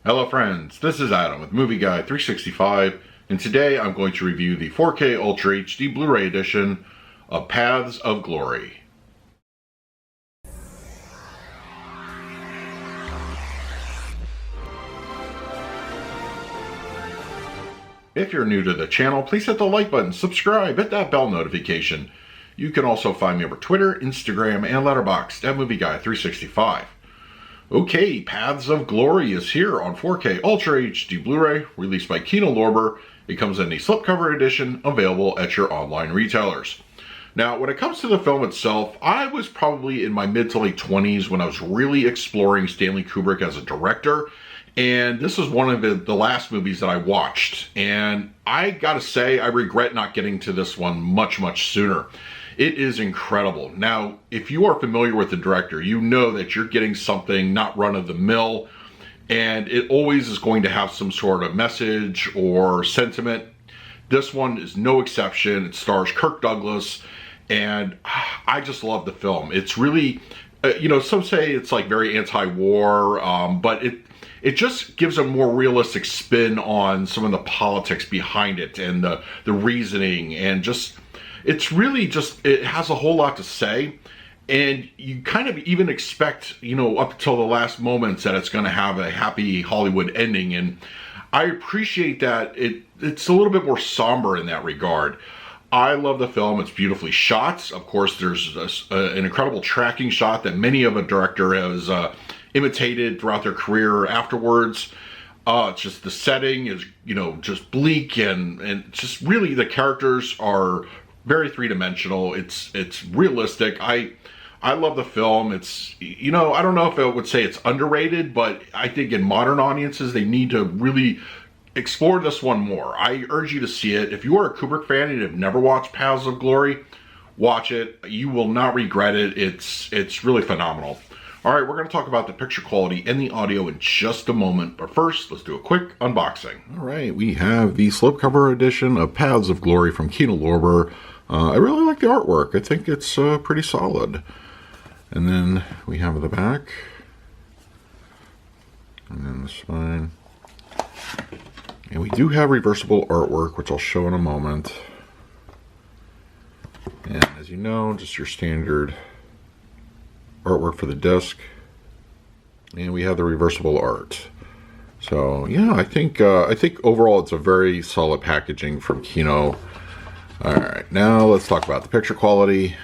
Hello friends, this is Adam with Movie Guy 365, and today I'm going to review the 4K Ultra HD Blu-ray edition of Paths of Glory. If you're new to the channel, please hit the like button, subscribe, hit that bell notification. You can also find me over Twitter, Instagram, and Letterboxd at Movie Guy 365. Okay, Paths of Glory is here on 4K Ultra HD Blu-ray, released by Kino Lorber. It comes in a slipcover edition, available at your online retailers. Now, when it comes to the film itself, I was probably in my mid to late 20s when I was really exploring Stanley Kubrick as a director, and this was one of the last movies that I watched, and I gotta say, I regret not getting to this one much sooner. It is incredible. Now, if you are familiar with the director, you know that you're getting something not run-of-the-mill, and it always is going to have some sort of message or sentiment. This one is no exception. It stars Kirk Douglas, and I just love the film. It's really, some say it's like very anti-war, but it just gives a more realistic spin on some of the politics behind it and the reasoning, and just it's really just, it has a whole lot to say, and you kind of even expect, up until the last moments that it's going to have a happy Hollywood ending, and I appreciate that it's a little bit more somber in that regard. I love the film. It's beautifully shot. Of course, there's an incredible tracking shot that many of a director has imitated throughout their career afterwards. It's just the setting is, just bleak, and just really the characters are very three-dimensional. It's realistic. I love the film. It's, I don't know if I would say it's underrated, but I think in modern audiences, they need to really explore this one more. I urge you to see it. If you are a Kubrick fan and have never watched Paths of Glory, watch it. You will not regret it. It's really phenomenal. All right, we're going to talk about the picture quality and the audio in just a moment, but first, let's do a quick unboxing. All right, we have the slipcover edition of Paths of Glory from Kino Lorber. I really like the artwork. I think it's pretty solid. And then we have the back, and then the spine. And we do have reversible artwork, which I'll show in a moment. And as you know, just your standard artwork for the disc, and we have the reversible art. So yeah, I think overall it's a very solid packaging from Kino. All right, now let's talk about the picture quality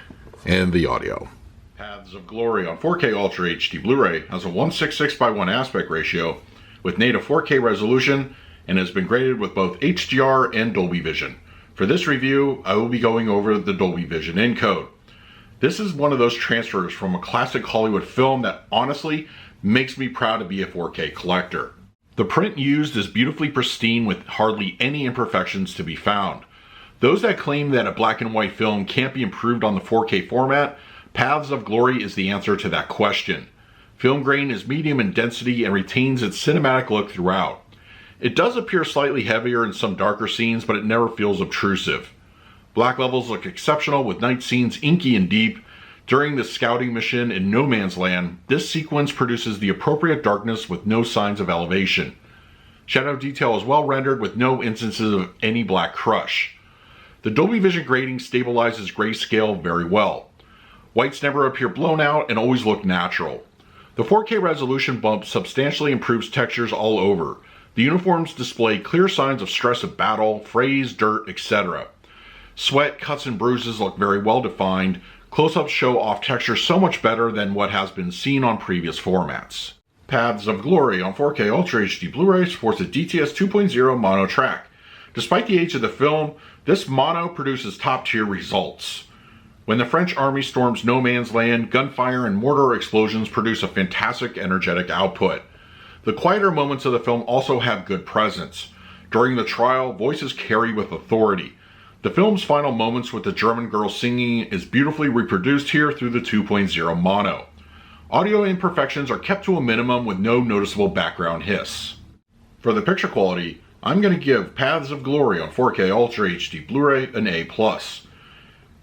and the audio. Paths of Glory on 4K Ultra HD Blu-ray has a 1:6:6:1 aspect ratio with native 4K resolution and has been graded with both HDR and Dolby Vision. For this review, I will be going over the Dolby Vision encode. This is one of those transfers from a classic Hollywood film that honestly makes me proud to be a 4K collector. The print used is beautifully pristine with hardly any imperfections to be found. Those that claim that a black and white film can't be improved on the 4K format, Paths of Glory is the answer to that question. Film grain is medium in density and retains its cinematic look throughout. It does appear slightly heavier in some darker scenes, but it never feels obtrusive. Black levels look exceptional with night scenes inky and deep. During the scouting mission in No Man's Land, this sequence produces the appropriate darkness with no signs of elevation. Shadow detail is well rendered with no instances of any black crush. The Dolby Vision grading stabilizes grayscale very well. Whites never appear blown out and always look natural. The 4K resolution bump substantially improves textures all over. The uniforms display clear signs of stress of battle, frays, dirt, etc. Sweat, cuts, and bruises look very well defined. Close-ups show off texture so much better than what has been seen on previous formats. Paths of Glory on 4K Ultra HD Blu-ray supports a DTS 2.0 mono track. Despite the age of the film, this mono produces top-tier results. When the French army storms No Man's Land, gunfire and mortar explosions produce a fantastic energetic output. The quieter moments of the film also have good presence. During the trial, voices carry with authority. The film's final moments with the German girl singing is beautifully reproduced here through the 2.0 mono. Audio imperfections are kept to a minimum with no noticeable background hiss. For the picture quality, I'm going to give Paths of Glory on 4K Ultra HD Blu-ray an A+.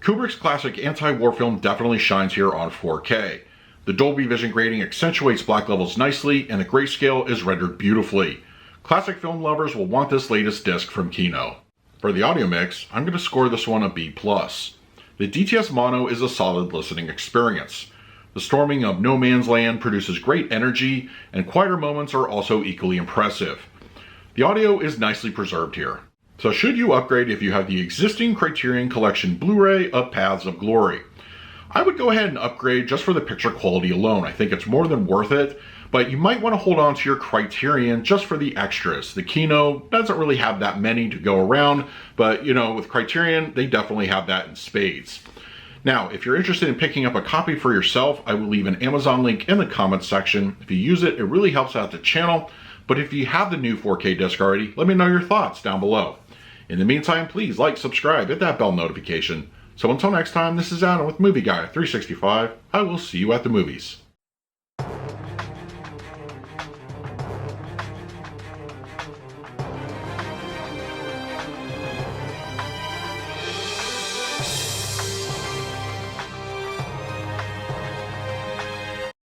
Kubrick's classic anti-war film definitely shines here on 4K. The Dolby Vision grading accentuates black levels nicely, and the grayscale is rendered beautifully. Classic film lovers will want this latest disc from Kino. For the audio mix, I'm going to score this one a B+. The DTS mono is a solid listening experience. The storming of No Man's Land produces great energy, and quieter moments are also equally impressive. The audio is nicely preserved here. So should you upgrade if you have the existing Criterion Collection Blu-ray of Paths of Glory? I would go ahead and upgrade just for the picture quality alone. I think it's more than worth it, but you might want to hold on to your Criterion just for the extras. The Kino doesn't really have that many to go around, but you know, with Criterion, they definitely have that in spades. Now, if you're interested in picking up a copy for yourself, I will leave an Amazon link in the comments section. If you use it, it really helps out the channel. But if you have the new 4K disc already, let me know your thoughts down below. In the meantime, please like, subscribe, hit that bell notification. So until next time, this is Adam with Movie Guy 365. I will see you at the movies.